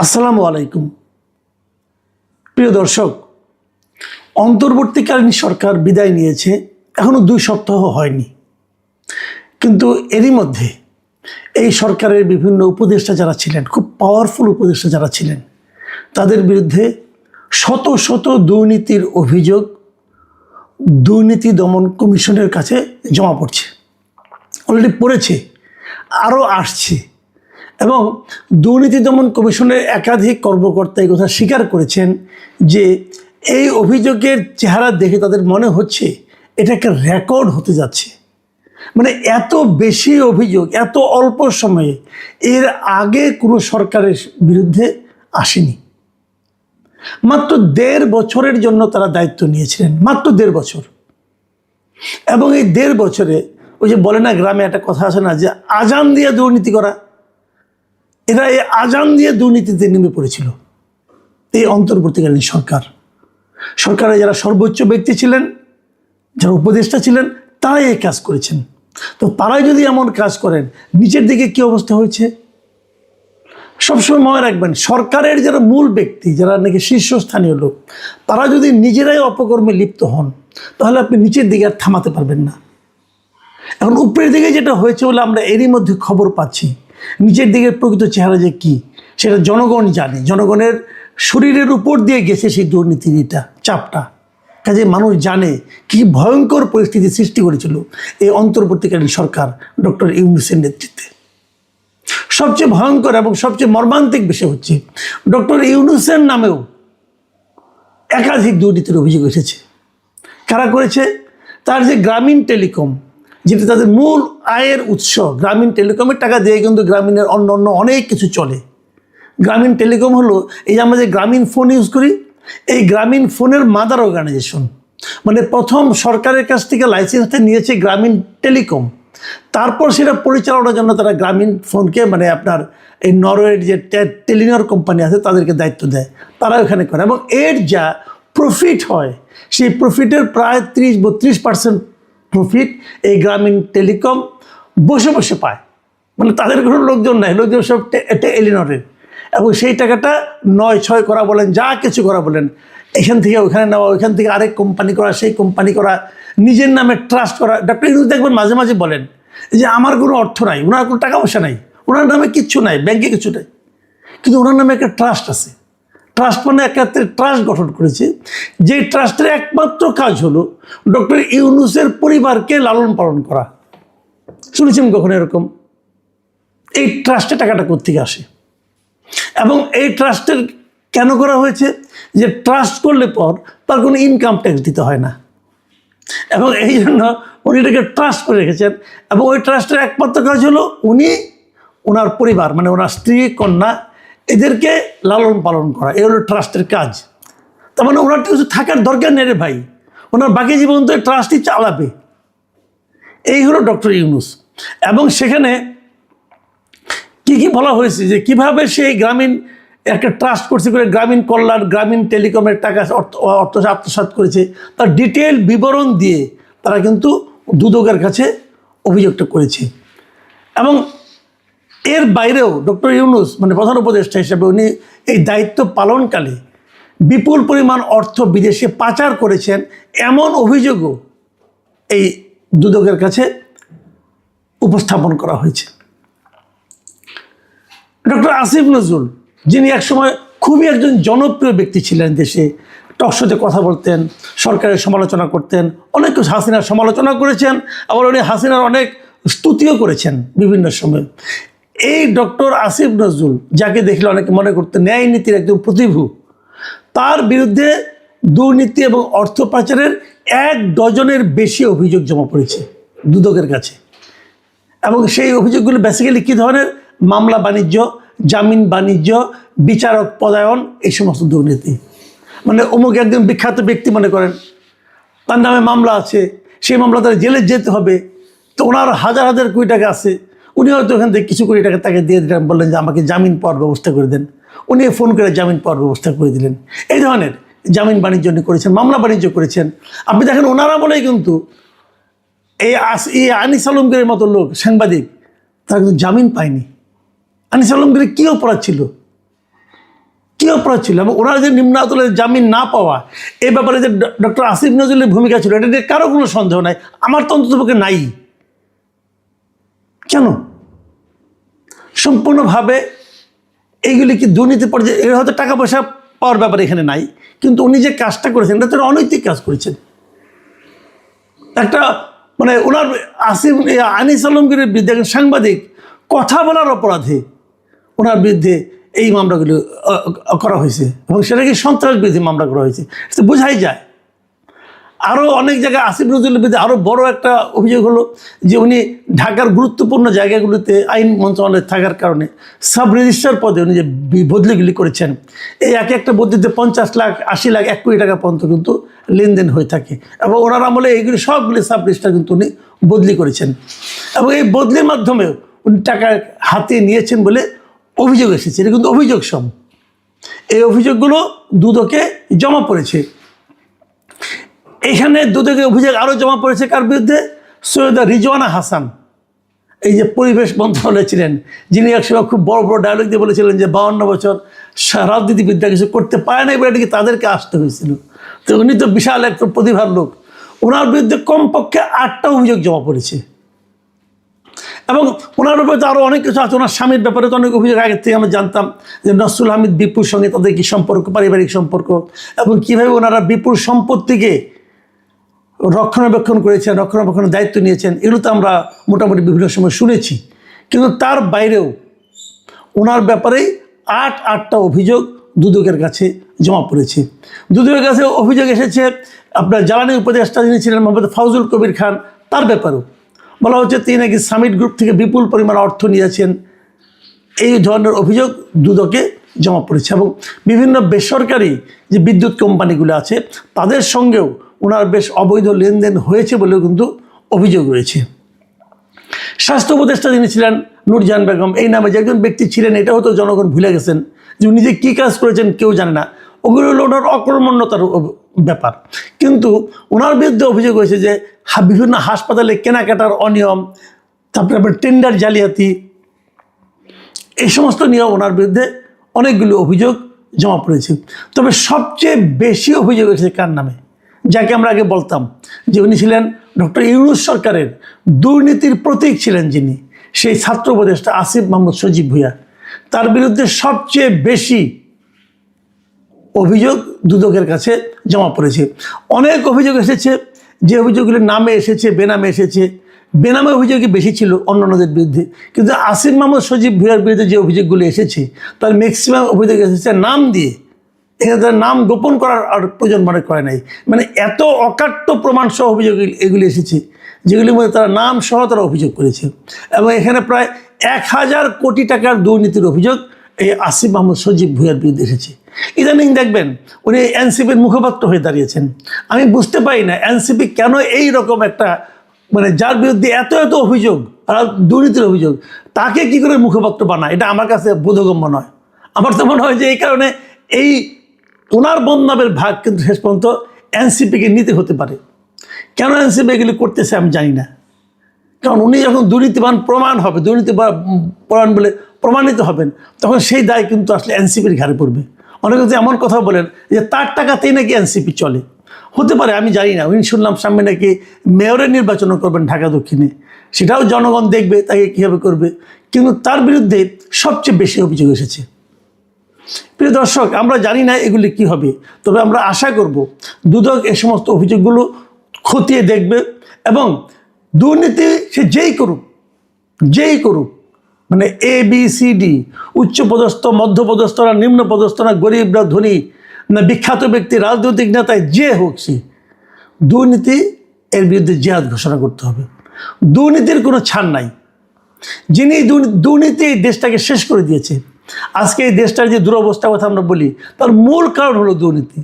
আসসালামু আলাইকুম প্রিয় দর্শক, অন্তর্বর্তীকালীন সরকার বিদায় নিয়েছে, এখনো 2 সপ্তাহ হয়নি, কিন্তু এরই মধ্যে এই সরকারের বিভিন্ন উপদেষ্টা যারা ছিলেন, খুব পাওয়ারফুল উপদেষ্টা যারা ছিলেন, তাদের বিরুদ্ধে শত শত দুর্নীতির অভিযোগ দুর্নীতি দমন কমিশনের কাছে জমা পড়ছে, অলরেডি পড়েছে, আরও আসছে। এবং দুর্নীতি দমন কমিশনের একাধিক কর্মকর্তা এই কথা স্বীকার করেছেন যে এই অভিযোগের চেহারা দেখে তাদের মনে হচ্ছে এটা একটা রেকর্ড হতে যাচ্ছে। মানে এত বেশি অভিযোগ এত অল্প সময়ে এর আগে কোনো সরকারের বিরুদ্ধে আসেনি। মাত্র 1.5 বছরের জন্য তারা দায়িত্ব নিয়েছিলেন, মাত্র 1.5 বছর। এবং এই 1.5 বছরে ওই যে বলে না, গ্রামে একটা কথা আছে না, যে আজান দিয়ে দুর্নীতি করা, এরা এই আজান দিয়ে দুর্নীতিতে নেমে পড়েছিল। এই অন্তর্বর্তীকালীন সরকারে যারা সর্বোচ্চ ব্যক্তি ছিলেন, যারা উপদেষ্টা ছিলেন, তারাই এই কাজ করেছেন। তো তারাই যদি এমন কাজ করেন, নিচের দিকে কি অবস্থা হয়েছে সবসময় মনে রাখবেন। সরকারের যারা মূল ব্যক্তি, যারা নাকি শীর্ষস্থানীয় লোক, তারা যদি নিজেরাই অপকর্মে লিপ্ত হন, তাহলে আপনি নিচের দিকে আর থামাতে পারবেন না। এখন উপরের দিকে যেটা হয়েছে বলে আমরা এরই মধ্যে খবর পাচ্ছি, নিচের দিকের প্রকৃত চেহারা যে কী সেটা জনগণ জানে। জনগণের শরীরের উপর দিয়ে গেছে সেই দুর্নীতিটা, চাপটা। কাজে মানুষ জানে কি ভয়ঙ্কর পরিস্থিতি সৃষ্টি করেছিল এই অন্তর্বর্তীকালীন সরকার ডক্টর ইউনূসের নেতৃত্বে। সবচেয়ে ভয়ঙ্কর এবং সবচেয়ে মর্মান্তিক বিষয় হচ্ছে, ডক্টর ইউনূসের নামেও একাধিক দুর্নীতির অভিযোগ এসেছে। কারা করেছে? তার যে গ্রামীণ টেলিকম, যেটা তাদের মূল আয়ের উৎস, গ্রামীণ টেলিকমের টাকা দিয়ে কিন্তু গ্রামীণের অন্য অনেক কিছু চলে। গ্রামীণ টেলিকম হলো এই যে আমরা যে গ্রামীণ ফোন ইউজ করি, এই গ্রামীণ ফোনের মাদার অর্গানাইজেশন। মানে প্রথম সরকারের কাছ থেকে লাইসেন্সটা নিয়েছে গ্রামীণ টেলিকম, তারপর সেটা পরিচালনার জন্য তারা গ্রামীণ ফোনকে, মানে আপনার এই নরওয়ের যে টেলিনর কোম্পানি আছে তাদেরকে দায়িত্ব দেয়, তারা ওখানে করে। এবং এর যা প্রফিট হয়, সেই প্রফিটের প্রায় 30-32% প্রফিট এই গ্রামীণ টেলিকম বসে বসে পায়। মানে তাদের কোনো লোকজন নাই, লোকজন সব টেলিনরের। এবং সেই টাকাটা 9-6 করা বলেন, যা কিছু করা বলেন, এখান থেকে ওখানে নেওয়া, ওইখান থেকে আরেক কোম্পানি করা, সেই কোম্পানি করা, নিজের নামে ট্রাস্ট করা। ডক্টর ইউনূস দেখবেন মাঝে মাঝে বলেন যে আমার কোনো অর্থ নাই, ওনার কোনো টাকা পয়সা নাই, ওনার নামে কিচ্ছু নাই, ব্যাংকে কিছু নাই, কিন্তু ওনার নামে একটা ট্রাস্ট আছে। ট্রাস্ট মানে একাত্রে ট্রাস্ট গঠন করেছে, যে ট্রাস্টের একমাত্র কাজ হলো ডক্টর ইউনূসের পরিবারকে লালন পালন করা। শুনেছেন কখনো এরকম? এই ট্রাস্টে টাকাটা কোত্থেকে আসে? এবং এই ট্রাস্টের কেন করা হয়েছে? যে ট্রাস্ট করলে পর তার কোনো ইনকাম ট্যাক্স দিতে হয় না। এবং এই জন্য উনি এটাকে ট্রাস্ট করে রেখেছেন। এবং ওই ট্রাস্টের একমাত্র কাজ হলো উনি, ওনার পরিবার, মানে ওনার স্ত্রী, কন্যা, এদেরকে লালন পালন করা। এই হলো ট্রাস্টের কাজ। তার মানে ওনার কিছু থাকার দরকার নেই রে ভাই, ওনার বাকি জীবন তো ট্রাস্টই চালাবে। এই হলো ডক্টর ইউনূস। এবং সেখানে কি বলা হয়েছে, যে কিভাবে সেই গ্রামীণ একটা ট্রাস্ট করছে করে গ্রামীণ কল্যাণ, গ্রামীণ টেলিকমের টাকা অর্থ আত্মসাৎ করেছে, তার ডিটেল বিবরণ দিয়ে তারা কিন্তু দুদকের কাছে অভিযোগটা করেছে। এবং এর বাইরেও ডক্টর ইউনূস, মানে প্রধান উপদেষ্টা হিসেবে, উনি এই দায়িত্ব পালনকালে বিপুল পরিমাণ অর্থ বিদেশে পাচার করেছেন, এমন অভিযোগও এই দুদকের কাছে উপস্থাপন করা হয়েছে। ডক্টর আসিফ নজরুল, যিনি একসময় খুবই একজন জনপ্রিয় ব্যক্তি ছিলেন দেশে, টকশোতে কথা বলতেন, সরকারের সমালোচনা করতেন, অনেক কিছু হাসিনার সমালোচনা করেছেন, আবার উনি হাসিনার অনেক স্তুতিও করেছেন বিভিন্ন সময়। এই ডক্টর আসিফ নজরুল, যাকে দেখলে অনেকে মনে করতেন ন্যায় নীতির একজন প্রতিভূ, তার বিরুদ্ধে দুর্নীতি এবং অর্থ পাচারের 1 ডজনের বেশি অভিযোগ জমা পড়েছে দুদকের কাছে। এবং সেই অভিযোগগুলো বেসিক্যালি কী ধরনের? মামলা বাণিজ্য, জামিন বাণিজ্য, বিচারক পদায়ন, এই সমস্ত দুর্নীতি। মানে অমুক একজন বিখ্যাত ব্যক্তি, মনে করেন তার নামে মামলা আছে, সেই মামলা তার জেলে যেতে হবে, তো ওনার হাজার হাজার কোটি টাকা আছে, উনি হয়তো ওখান থেকে কিছু কোটি টাকা তাকে দিয়ে দিলেন, বললেন যে আমাকে জামিন পাওয়ার ব্যবস্থা করে দেন, উনি ফোন করে জামিন পাওয়ার ব্যবস্থা করে দিলেন। এই ধরনের জামিন বাণিজ্য উনি করেছেন, মামলা বাণিজ্য করেছেন। আপনি দেখেন ওনারা বলেই কিন্তু এই আনিস আলমগীরের মতো লোক, সাংবাদিক, তারা কিন্তু জামিন পায়নি। আনিস আলমগীরের কী অপরাধ ছিল? কী অপরাধ ছিল এবং ওনার যে নিম্ন আদালতে জামিন না পাওয়া এই ব্যাপারে যে ডক্টর আসিফ নজরুলের ভূমিকা ছিল এটা নিয়ে কারো কোনো সন্দেহ নাই, আমার তো অন্ততপক্ষে নাই। কেন সম্পূর্ণভাবে এইগুলি কি দুর্নীতি পর্যায়ে, এর হয়তো টাকা পয়সা পাওয়ার ব্যাপারে এখানে নাই, কিন্তু উনি যে কাজটা করেছেন এটা তো অনৈতিক কাজ করেছেন। একটা মানে ওনার আসিফ আনিস আলমগীরের বিরুদ্ধে একজন সাংবাদিক কথা বলার অপরাধে ওনার বিরুদ্ধে এই মামলাগুলো করা হয়েছে এবং সেটাকে সন্ত্রাস বিরোধী মামলা করা হয়েছে, সেটা বোঝাই যায়। আরও অনেক জায়গায় আসিফ নজরুলের বিরুদ্ধে আরও বড় একটা অভিযোগ হলো যে উনি ঢাকার গুরুত্বপূর্ণ জায়গাগুলোতে আইন মন্ত্রণালয়ে থাকার কারণে সাব রেজিস্ট্রার পদে উনি যে বদলিগুলি করেছেন, এই এক একটা বদলিতে 50 লাখ 80 লাখ 1 কোটি টাকা পর্যন্ত কিন্তু লেনদেন হয়ে থাকে এবং ওনার আমলে এইগুলি সবগুলি সাব রেজিস্ট্রার কিন্তু উনি বদলি করেছেন এবং এই বদলির মাধ্যমে উনি টাকা হাতে নিয়েছেন বলে অভিযোগ এসেছে। এটা কিন্তু অভিযোগ সব, এই অভিযোগগুলো দুদকে জমা পড়েছে। এখানে দুদকে অভিযোগ আরও জমা পড়েছে কার বিরুদ্ধে? সৈয়দা রিজওয়ানা হাসান, এই যে পরিবেশ মন্ত্রণালয়ে ছিলেন, যিনি একসময় খুব বড় বড় ডায়লগ দিয়ে বলেছিলেন যে 52 বছর রাজনীতিবিদরা কিছু করতে পারে না বলে নাকি তাদেরকে আসতে হয়েছিল। তো উনি তো বিশাল একটা প্রতিভার লোক, ওনার বিরুদ্ধে কমপক্ষে 8টা অভিযোগ জমা পড়েছে এবং ওনার ব্যাপারে তো আরও অনেক কিছু আছে। ওনার স্বামীর ব্যাপারে তো অনেক অভিযোগ আগের থেকে আমরা জানতাম যে নসরুল হামিদ বিপুর সঙ্গে তাদের কী সম্পর্ক, পারিবারিক সম্পর্ক, এবং কীভাবে ওনারা বিপুর সম্পত্তিকে রক্ষণাবেক্ষণ করেছেন, রক্ষণাবেক্ষণের দায়িত্ব নিয়েছেন, এগুলো তো আমরা মোটামুটি বিভিন্ন সময় শুনেছি। কিন্তু তার বাইরেও ওনার ব্যাপারেই 8টা অভিযোগ দুদকের কাছে জমা পড়েছে। দুদকের কাছে অভিযোগ এসেছে আপনার জ্বালানি উপদেষ্টা যিনি ছিলেন মোহাম্মদ ফাউজুল কবির খান, তার ব্যাপারেও বলা হচ্ছে তিনি নাকি সামিট গ্রুপ থেকে বিপুল পরিমাণ অর্থ নিয়েছেন। এই ধরনের অভিযোগ দুদকে জমা পড়েছে এবং বিভিন্ন বেসরকারি যে বিদ্যুৎ কোম্পানিগুলো আছে তাদের সঙ্গেও ওনার বেশ অবৈধ লেনদেন হয়েছে বলেও কিন্তু অভিযোগ রয়েছে। স্বাস্থ্য উপদেষ্টা যিনি ছিলেন নূরজাহান বেগম, এই নামে যে একজন ব্যক্তি ছিলেন এটাও তো জনগণ ভুলে গেছেন, যে উনি যে কী কাজ করেছেন কেউ জানে না। ওগুলো হলো ওনার অকর্মণ্যতার ব্যাপার। কিন্তু ওনার বিরুদ্ধে অভিযোগ হয়েছে যে বিভিন্ন হাসপাতালে কেনাকাটার অনিয়ম, তারপরে আবার টেন্ডার জালিয়াতি, এই সমস্ত নিয়ে ওনার বিরুদ্ধে অনেকগুলো অভিযোগ জমা পড়েছে। তবে সবচেয়ে বেশি অভিযোগ এসেছে কার নামে? যাকে আমরা আগে বলতাম যে উনি ছিলেন ডক্টর ইউনূস সরকারের দুর্নীতির প্রতীক ছিলেন, যিনি সেই ছাত্র উপদেষ্টা আসিফ মাহমুদ সজীব ভূঁইয়া, তার বিরুদ্ধে সবচেয়ে বেশি অভিযোগ দুদকের কাছে জমা পড়েছে। অনেক অভিযোগ এসেছে, যে অভিযোগগুলির নামে এসেছে, বেনামে এসেছে। বেনামে অভিযোগই বেশি ছিল অন্যান্যদের বিরুদ্ধে, কিন্তু আসিফ মাহমুদ সজীব ভূঁইয়ার বিরুদ্ধে যে অভিযোগগুলি এসেছে তার ম্যাক্সিমাম অভিযোগ এসেছে নাম দিয়ে। এখানে তার নাম গোপন করার আর প্রয়োজন মনে করে নাই, মানে এত অকাট্য প্রমাণ সহ অভিযোগ এগুলি এসেছে যেগুলির মধ্যে তারা নাম সহ তারা অভিযোগ করেছে। এবং এখানে প্রায় 1000 কোটি টাকার দুর্নীতির অভিযোগ এই আসিফ মাহমুদ সজীব ভূঁইয়ার বিরুদ্ধে এসেছে। ইদানিং দেখবেন উনি এনসিপির মুখপাত্র হয়ে দাঁড়িয়েছেন। আমি বুঝতে পারি না এনসিপি কেন এই রকম একটা, মানে যার বিরুদ্ধে এত অভিযোগ আর দুর্নীতির অভিযোগ, তাকে কি করে মুখপাত্র বানায়, এটা আমার কাছে বোধগম্য নয়। আমার তো মনে হয় যে এই কারণে এই ওনার বদনামের ভাগ কিন্তু শেষ পর্যন্ত এনসিপিকে নিতে হতে পারে। কেন এনসিপি এগুলি করতেছে আমি জানি না, কারণ উনি যখন দুর্নীতিবান প্রমাণ হবে, দুর্নীতিবান বলে প্রমাণিত হবেন, তখন সেই দায় কিন্তু আসলে এনসিপির ঘাড়ে পড়বে। অনেকে তো এমন কথা বলেন যে তার টাকাতেই নাকি এনসিপি চলে, হতে পারে আমি জানি না। উনি শুনলাম সামনে নাকি মেয়রের নির্বাচনও করবেন ঢাকা দক্ষিণে, সেটাও জনগণ দেখবে তাকে কীভাবে করবে, কিন্তু তার বিরুদ্ধে সবচেয়ে বেশি অভিযোগ এসেছে। প্রিয় দর্শক, আমরা জানি না এগুলি কি হবে, তবে আমরা আশা করব দুদক এই সমস্ত অভিযোগগুলো খতিয়ে দেখবে এবং দুর্নীতি সে যেই করুক, মানে ABCD, উচ্চপদস্থ, মধ্যপদস্থ না নিম্নপদস্থ না গরিব না ধনী না বিখ্যাত ব্যক্তি, রাজনৈতিক নেতায় যে হোক, সে দুর্নীতি এর বিরুদ্ধে জিহাদ ঘোষণা করতে হবে। দুর্নীতির কোনো ছাড় নাই। যিনি দুর্নীতি এই দেশটাকে শেষ করে দিয়েছে, আজকে এই দেশটার যে দুরবস্থার কথা আমরা বলি, তার মূল কারণ হলো দুর্নীতি।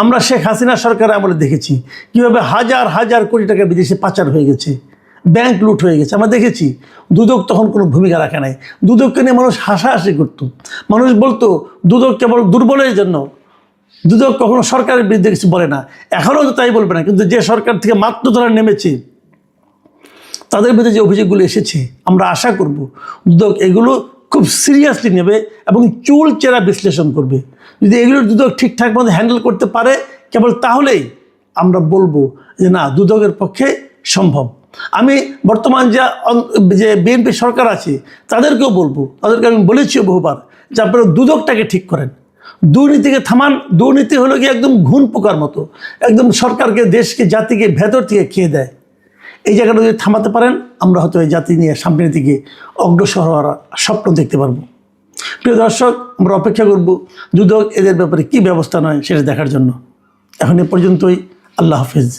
আমরা শেখ হাসিনা সরকার আমলে দেখেছি কীভাবে হাজার হাজার কোটি টাকা বিদেশে পাচার হয়ে গেছে, ব্যাংক লুট হয়ে গেছে। আমরা দেখেছি দুদক তখন কোনো ভূমিকা রাখে নাই। দুদককে নিয়ে মানুষ হাসাহাসি করতো, মানুষ বলতো দুদক কেবল দুর্বলের জন্য, দুদক কখনো সরকারের বিরুদ্ধে কিছু বলে না, এখনও তো তাই বলবে না। কিন্তু যে সরকার থেকে মাত্র ধরা নেমেছে, তাদের বিরুদ্ধে যে অভিযোগগুলো এসেছে, আমরা আশা করব দুদক এগুলো খুব সিরিয়াসলি নেবে এবং চুল চেরা বিশ্লেষণ করবে। যদি এগুলোর দুদক ঠিকঠাক মতো হ্যান্ডেল করতে পারে কেবল তাহলেই আমরা বলবো যে না, দুদকের পক্ষে সম্ভব। আমি বর্তমান যে বিএনপি সরকার আছে তাদেরকেও বলবো, তাদেরকে আমি বলেছি বহুবার যে আপনারা দুদকটাকে ঠিক করেন, দুর্নীতিকে থামান। দুর্নীতি হলো কি একদম ঘুণ পোকার মতো, একদম সরকারকে, দেশকে, জাতিকে ভেতর থেকে খেয়ে দেয়। এই জায়গাটা যদি থামাতে পারেন, আমরা হয়তো এই জাতি নিয়ে সামনের দিকে অগ্রসর হওয়ার স্বপ্ন দেখতে পারবো। প্রিয় দর্শক, আমরা অপেক্ষা করব দুদক এদের ব্যাপারে কী ব্যবস্থা নেয় সেটা দেখার জন্য। এখন এ পর্যন্তই। আল্লাহ হাফিজ।